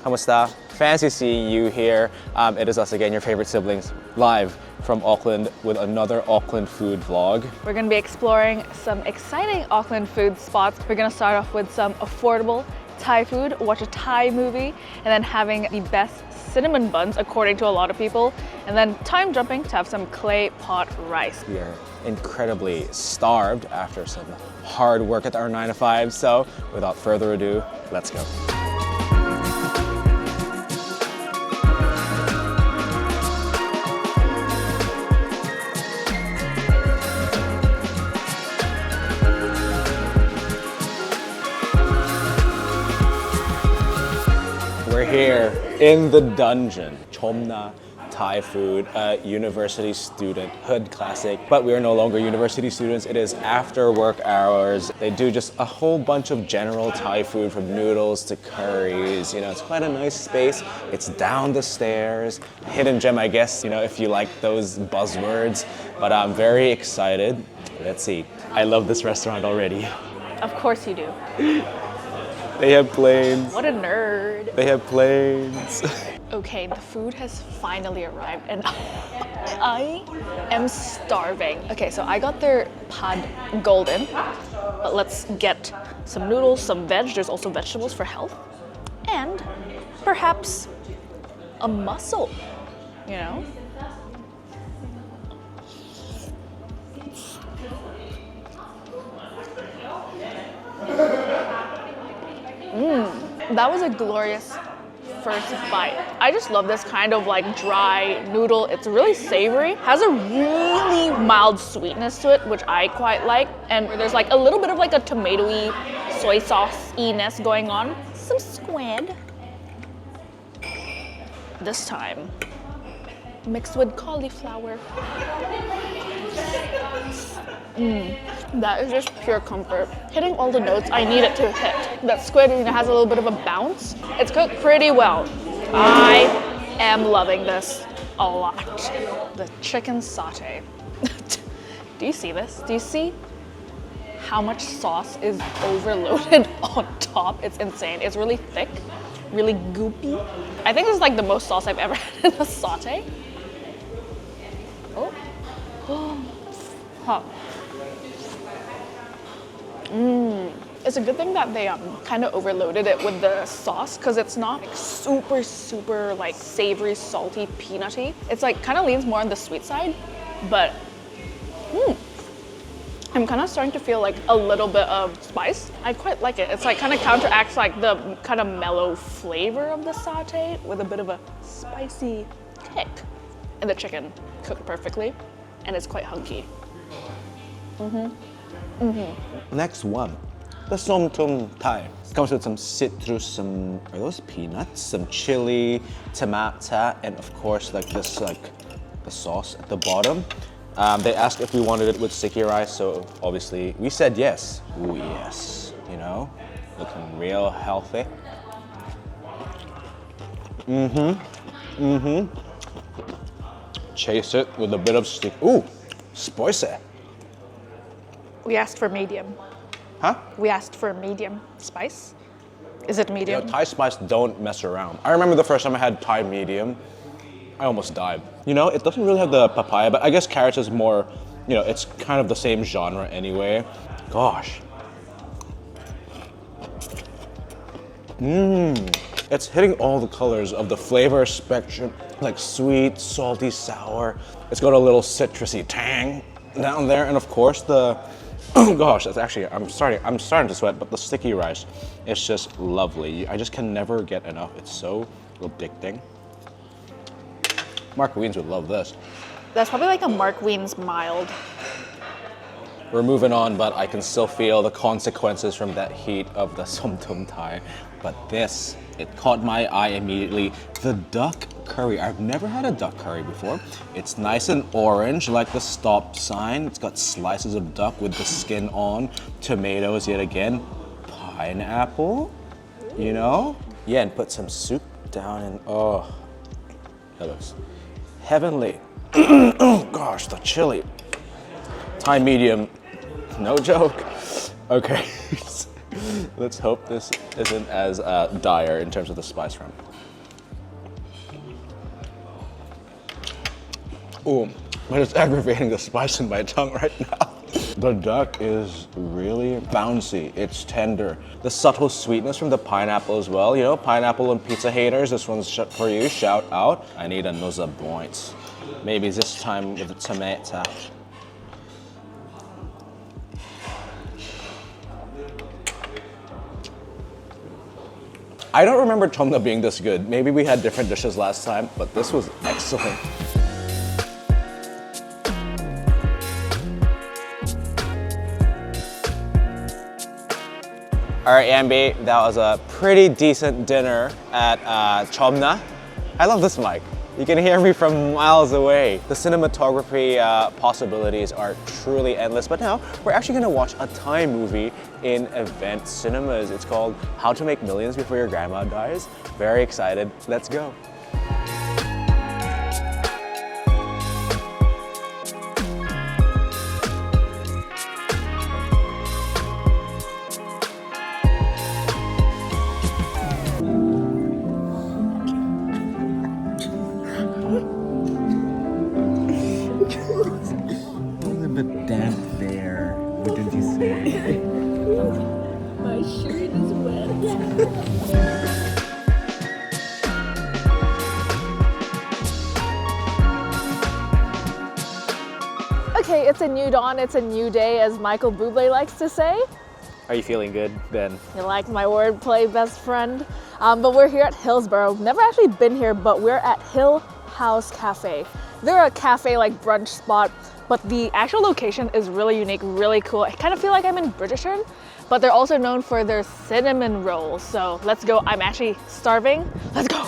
Kamusta? Fancy seeing you here. It is us again, your favorite siblings, live from Auckland with another Auckland food vlog. We're gonna be exploring some exciting Auckland food spots. We're gonna start off with some affordable Thai food, watch a Thai movie, and then having the best cinnamon buns according to a lot of people, and then time jumping to have some clay pot rice. We are incredibly starved after some hard work at our 9 to 5, so without further ado, let's go. We're here in the dungeon, Chom Thai food, university student, hood classic. But we are no longer university students, it is after work hours. They do just a whole bunch of general Thai food from noodles to curries. You know, it's quite a nice space. It's down the stairs. Hidden gem, I guess, you know, if you like those buzzwords. But I'm very excited. Let's see. I love this restaurant already. Of course you do. They have planes. What a nerd. They have planes. Okay, the food has finally arrived and I am starving. Okay, so I got their pad golden, but let's get some noodles, some veg. There's also vegetables for health, and perhaps a mussel, you know? That was a glorious first bite. I just love this kind of like dry noodle. It's really savory, has a really mild sweetness to it, which I quite like. And there's like a little bit of like a tomatoey soy sauce-iness going on. Some squid. This time, mixed with cauliflower. That is just pure comfort. Hitting all the notes I need it to hit. That squid, you know, has a little bit of a bounce. It's cooked pretty well. I am loving this a lot. The chicken satay. Do you see this? Do you see how much sauce is overloaded on top? It's insane. It's really thick, really goopy. I think this is like the most sauce I've ever had in a satay. Oh. Hot. It's a good thing that they kind of overloaded it with the sauce, because it's not like super like savory, salty, peanutty. It's like kind of leans more on the sweet side, but I'm kind of starting to feel like a little bit of spice. I quite like it. It's like kind of counteracts like the kind of mellow flavor of the satay with a bit of a spicy kick. And the chicken cooked perfectly, and it's quite hunky. Next one, the som tum Thai. It comes with some citrus, some, are those peanuts? Some chili, tomato, and of course like this, like the sauce at the bottom. They asked if we wanted it with sticky rice, so obviously we said yes. Ooh, yes, you know, looking real healthy. Chase it with a bit of stick. Ooh, spicy. We asked for medium. Huh? We asked for medium spice. Is it medium? You know, Thai spice don't mess around. I remember the first time I had Thai medium, I almost died. You know, it doesn't really have the papaya, but I guess carrots is more, you know, it's kind of the same genre anyway. Gosh. It's hitting all the colors of the flavor spectrum, like sweet, salty, sour. It's got a little citrusy tang down there, and of course the, oh gosh, that's actually, I'm starting to sweat, but the sticky rice, it's just lovely. I just can never get enough. It's so addicting. Mark Wiens would love this. That's probably like a Mark Wiens mild. We're moving on, but I can still feel the consequences from that heat of the som tum Thai. But this, it caught my eye immediately. The duck curry. I've never had a duck curry before. It's nice and orange, like the stop sign. It's got slices of duck with the skin on, tomatoes yet again, pineapple, you know? Yeah, and put some soup down and, oh, that looks heavenly. Oh gosh, the chili. Thai medium, no joke. Okay, let's hope this isn't as dire in terms of the spice from. Ooh, but it's aggravating the spice in my tongue right now. The duck is really bouncy. It's tender. The subtle sweetness from the pineapple as well. You know, pineapple and pizza haters, this one's for you. Shout out. I need another bite. Maybe this time with the tomato. I don't remember Chom being this good. Maybe we had different dishes last time, but this was excellent. All right, Ambi, that was a pretty decent dinner at Chomna. I love this mic. You can hear me from miles away. The cinematography possibilities are truly endless, but now we're actually gonna watch a Thai movie in Event Cinemas. It's called How to Make Millions Before Your Grandma Dies. Very excited, let's go. Okay, it's a new dawn, it's a new day, as Michael Bublé likes to say. Are you feeling good, Ben? You like my wordplay, best friend? But we're here at Hillsborough. Never actually been here, but we're at Hillhouse Cafe. They're a cafe like brunch spot, but the actual location is really unique, really cool. I kind of feel like I'm in Bridgerton, but they're also known for their cinnamon rolls. So let's go. I'm actually starving. Let's go.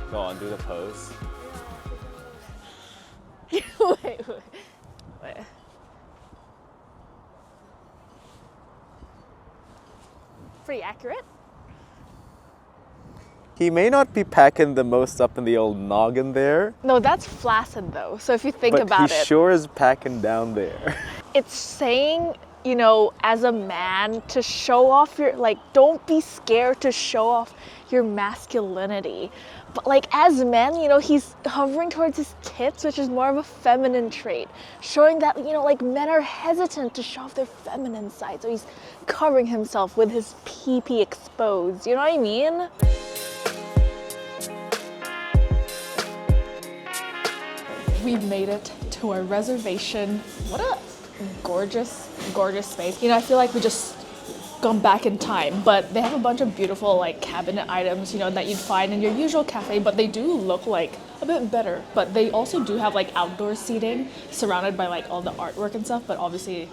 Go on, do the pose. wait. Pretty accurate. He may not be packing the most up in the old noggin there. No, that's flaccid though. So if you think about But he it, sure is packing down there. it's saying, you know, as a man to show off your, like, don't be scared to show off your masculinity. But like as men, you know, he's hovering towards his tits, which is more of a feminine trait, showing that, you know, like men are hesitant to show off their feminine side. So he's covering himself with his pee-pee exposed. You know what I mean? We've made it to our reservation. What a gorgeous, gorgeous space. You know, I feel like we just gone back in time, but they have a bunch of beautiful like cabinet items, you know, that you'd find in your usual cafe, but they do look like a bit better. But they also do have like outdoor seating surrounded by like all the artwork and stuff, but obviously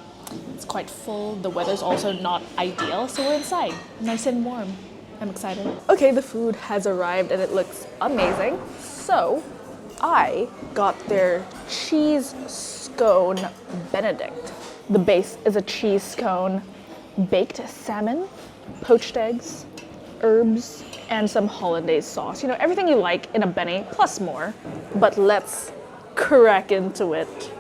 it's quite full. The weather's also not ideal, so we're inside, nice and warm. I'm excited. Okay, the food has arrived and it looks amazing. So I got their cheese scone Benedict. The base is a cheese scone, baked salmon, poached eggs, herbs, and some hollandaise sauce. You know, everything you like in a bene, plus more. But let's crack into it.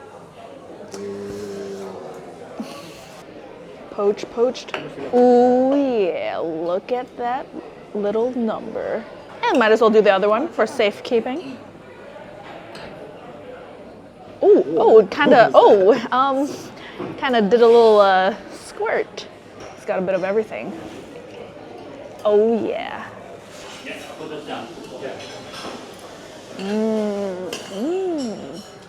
Poached. Ooh yeah, look at that little number. And might as well do the other one for safekeeping. Kinda did a little squirt. It's got a bit of everything. Oh yeah.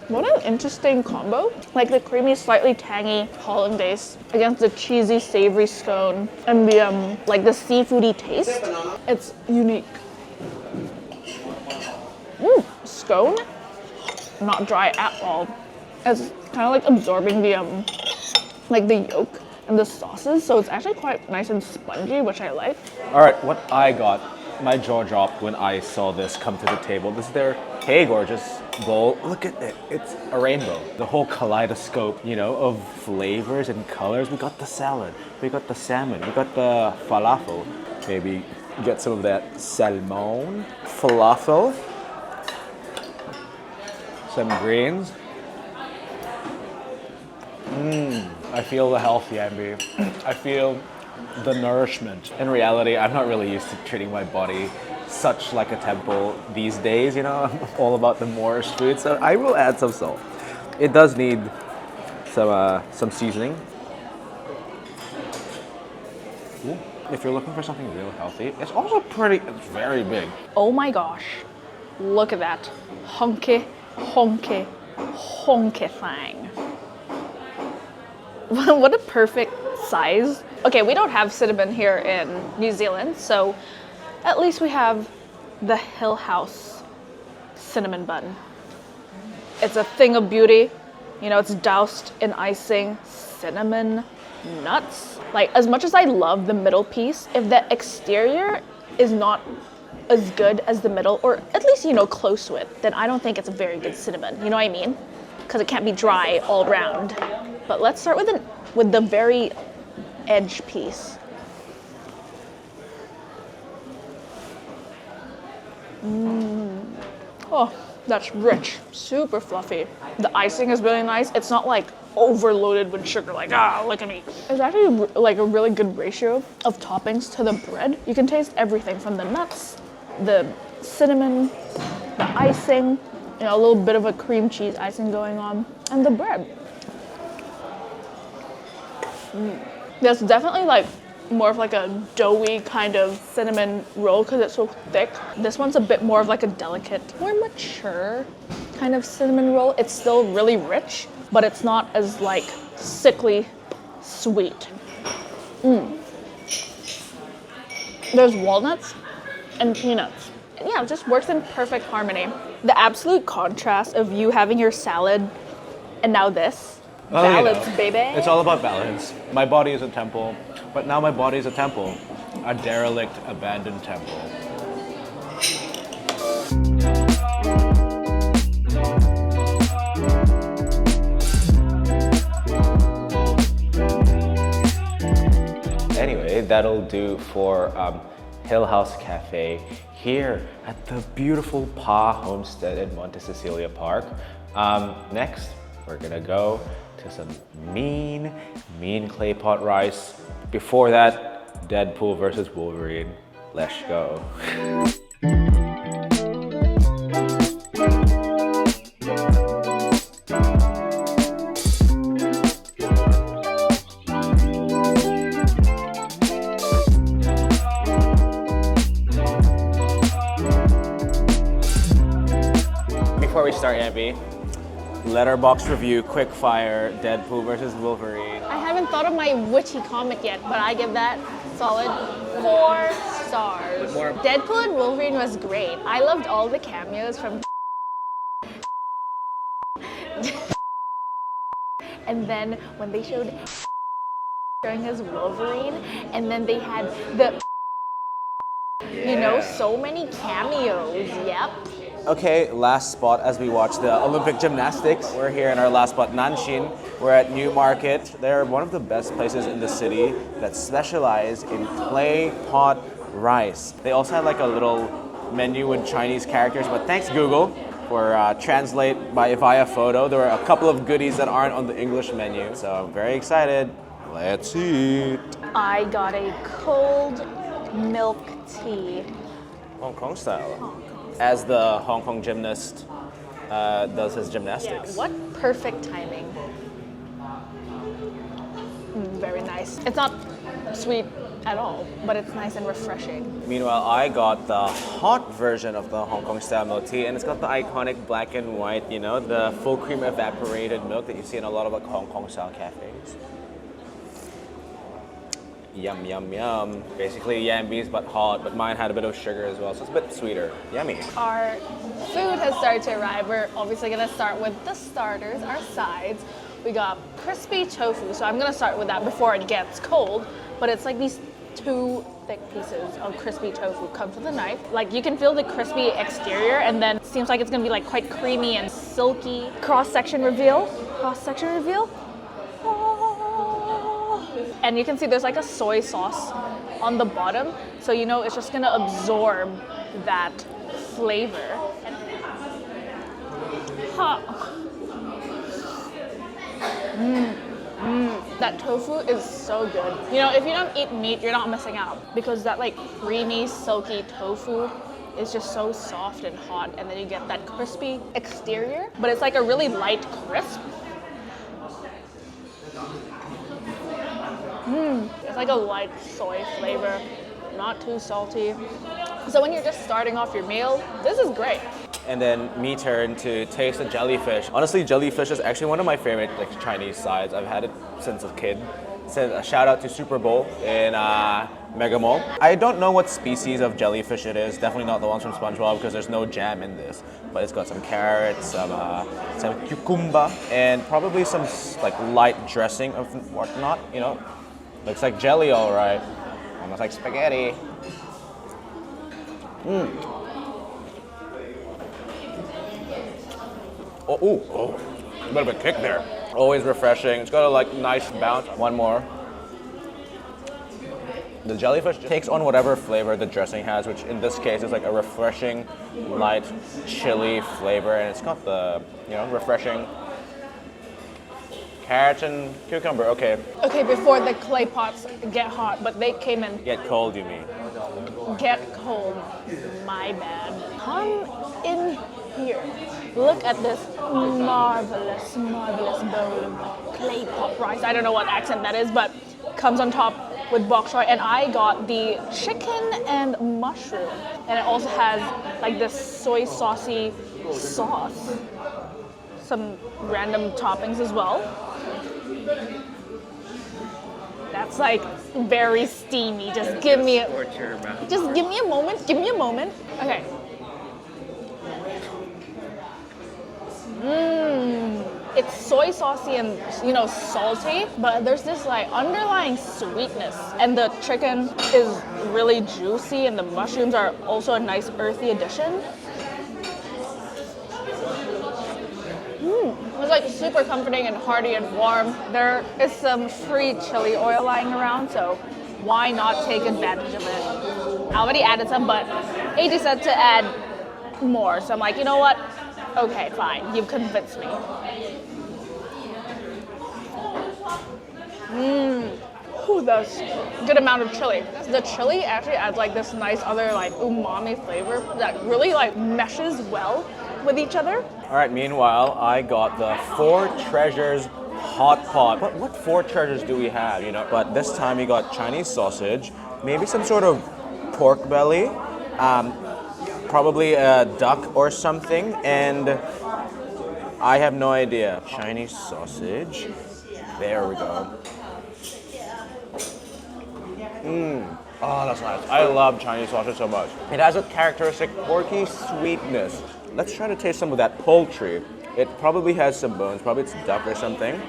What an interesting combo. Like the creamy, slightly tangy hollandaise against the cheesy, savory scone and the like the seafoody taste. It's unique. Scone, not dry at all. It's kind of like absorbing the like the yolk and the sauces, so it's actually quite nice and spongy, which I like. All right, what I got, my jaw dropped when I saw this come to the table. This is their Hey Gorgeous bowl. Look at it, it's a rainbow. The whole kaleidoscope, you know, of flavors and colors. We got the salad, we got the salmon, we got the falafel. Maybe get some of that salmon. Falafel. Some greens. I feel the healthy, Ambi. I feel the nourishment. In reality, I'm not really used to treating my body such like a temple these days, you know? I'm all about the Moorish food, so I will add some salt. It does need some seasoning. Ooh. If you're looking for something real healthy, it's also it's very big. Oh my gosh, look at that. Honky, honky, honky thing. What a perfect size. Okay, we don't have Cinnabon here in New Zealand, so at least we have the Hillhouse cinnamon bun. It's a thing of beauty. You know, it's doused in icing, cinnamon, nuts. Like, as much as I love the middle piece, if the exterior is not as good as the middle, or at least, you know, close to it, then I don't think it's a very good cinnamon. You know what I mean? Because it can't be dry all round. But let's start with the very edge piece. Oh, that's rich, super fluffy. The icing is really nice. It's not like overloaded with sugar, like, look at me. It's actually like a really good ratio of toppings to the bread. You can taste everything from the nuts, the cinnamon, the icing, you know, a little bit of a cream cheese icing going on, and the bread. That's definitely like more of like a doughy kind of cinnamon roll because it's so thick. This one's a bit more of like a delicate, more mature kind of cinnamon roll. It's still really rich, but it's not as like sickly sweet. There's walnuts and peanuts. Yeah, it just works in perfect harmony. The absolute contrast of you having your salad and now this. Balance, you know, baby. It's all about balance. My body is a temple, but now my body is a temple. A derelict, abandoned temple. Anyway, that'll do for Hillhouse Cafe here at the beautiful Pa Homestead in Monte Cecilia Park. Next, we're gonna go to some mean Claypot rice. Before that, Deadpool versus Wolverine. Let's go. Before we start, Abby, letterbox review, quick fire, Deadpool versus Wolverine. I haven't thought of my witchy comic yet, but I give that solid 4 stars. Deadpool and Wolverine was great. I loved all the cameos from and then when they showed during his Wolverine, and then they had the you know, so many cameos, yep. Okay, last spot as we watch the Olympic gymnastics. We're here in our last spot, Nan Xin. We're at Newmarket. They're one of the best places in the city that specialize in Claypot rice. They also had like a little menu with Chinese characters, but thanks Google for translate via photo. There were a couple of goodies that aren't on the English menu, so I'm very excited. Let's eat. I got a cold milk tea. Hong Kong style. As the Hong Kong gymnast does his gymnastics. Yeah, what perfect timing. Very nice. It's not sweet at all, but it's nice and refreshing. Meanwhile, I got the hot version of the Hong Kong style milk tea, and it's got the iconic black and white, you know, the full cream evaporated milk that you see in a lot of like Hong Kong style cafes. Yum, yum, yum. Basically Yambi's but hot, but mine had a bit of sugar as well, so it's a bit sweeter. Yummy. Our food has started to arrive. We're obviously gonna start with the starters, our sides. We got crispy tofu, so I'm gonna start with that before it gets cold, but it's like these 2 thick pieces of crispy tofu comes with a knife. Like you can feel the crispy exterior, and then it seems like it's gonna be like quite creamy and silky. Cross-section reveal. Cross-section reveal. And you can see there's like a soy sauce on the bottom, so you know it's just gonna absorb that flavor. That tofu is so good. You know, if you don't eat meat, you're not missing out because that like creamy, silky tofu is just so soft and hot, and then you get that crispy exterior, but it's like a really light crisp. It's like a light soy flavor, not too salty. So when you're just starting off your meal, this is great. And then me turn to taste the jellyfish. Honestly, jellyfish is actually one of my favorite like Chinese sides. I've had it since a kid. So a shout out to Super Bowl in Mega Mall. I don't know what species of jellyfish it is. Definitely not the ones from SpongeBob because there's no jam in this. But it's got some carrots, some cucumber, and probably some like light dressing of whatnot. You know, looks like jelly, all right. Almost like spaghetti. Oh, a bit of a kick there. Always refreshing. It's got a like nice bounce. One more. The jellyfish takes on whatever flavor the dressing has, which in this case is like a refreshing, light, chili flavor, and it's got the, you know, refreshing carrots and cucumber. Okay. Okay, before the clay pots get hot, but they came in. Get cold, you mean? Get cold. My bad. Come in here. Look at this marvelous, marvelous bowl of clay pot rice. I don't know what accent that is, but comes on top with bok choy. And I got the chicken and mushroom. And it also has like this soy saucy sauce. Some random toppings as well. That's like very steamy. Just give me a moment. Give me a moment. Okay. It's soy saucy and, you know, salty, but there's this like underlying sweetness. And the chicken is really juicy, and the mushrooms are also a nice earthy addition. It's like super comforting and hearty and warm. There is some free chili oil lying around, so why not take advantage of it? I already added some, but AJ said to add more, so I'm like, you know what? Okay, fine, you've convinced me. Ooh, that's a good amount of chili. The chili actually adds like this nice other like umami flavor that really like meshes well with each other. All right, meanwhile, I got the Four Treasures hot pot. What four treasures do we have, you know? But this time we got Chinese sausage, maybe some sort of pork belly, probably a duck or something, and I have no idea. Chinese sausage. There we go. Oh, that's nice. I love Chinese sausage so much. It has a characteristic porky sweetness. Let's try to taste some of that poultry. It probably has some bones. Probably it's duck or something.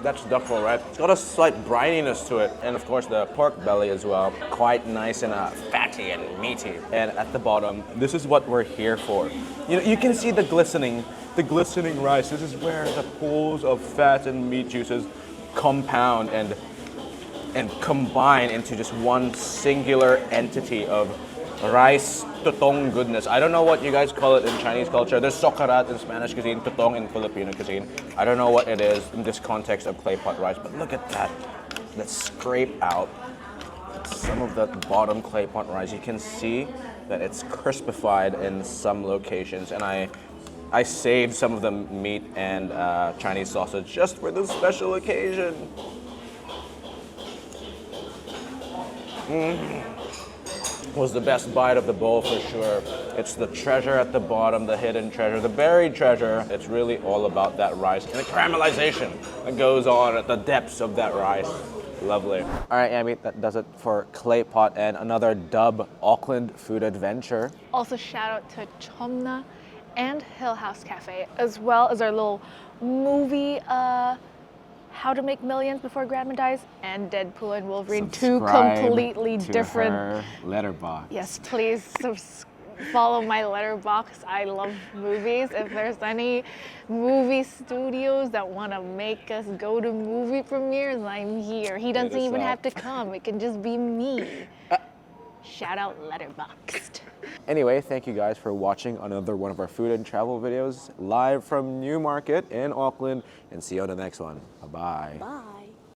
That's duck roll, right? It's got a slight brininess to it. And of course the pork belly as well. Quite nice and fatty and meaty. And at the bottom, this is what we're here for. You know, you can see the glistening rice. This is where the pools of fat and meat juices compound and combine into just one singular entity of rice tutong goodness. I don't know what you guys call it in Chinese culture. There's sokarat in Spanish cuisine, tutong in Filipino cuisine. I don't know what it is in this context of clay pot rice, but look at that. Let's scrape out some of the bottom clay pot rice. You can see that it's crispified in some locations, and I saved some of the meat and Chinese sausage just for this special occasion. Was the best bite of the bowl for sure. It's the treasure at the bottom, the hidden treasure, the buried treasure. It's really all about that rice and the caramelization that goes on at the depths of that rice. Lovely. All right, Amy, that does it for Claypot and another dub Auckland food adventure. Also shout out to Chom and Hillhouse Cafe, as well as our little movie, How to Make Millions Before Grandma Dies, and Deadpool and Wolverine, two completely different. Her letterbox. Yes, please follow my letterbox. I love movies. If there's any movie studios that want to make us go to movie premieres, I'm here. He doesn't even have to come. It can just be me. Shout out Letterboxd. Anyway, thank you guys for watching another one of our food and travel videos live from Newmarket in Auckland, and see you on the next one. Bye-bye. Bye.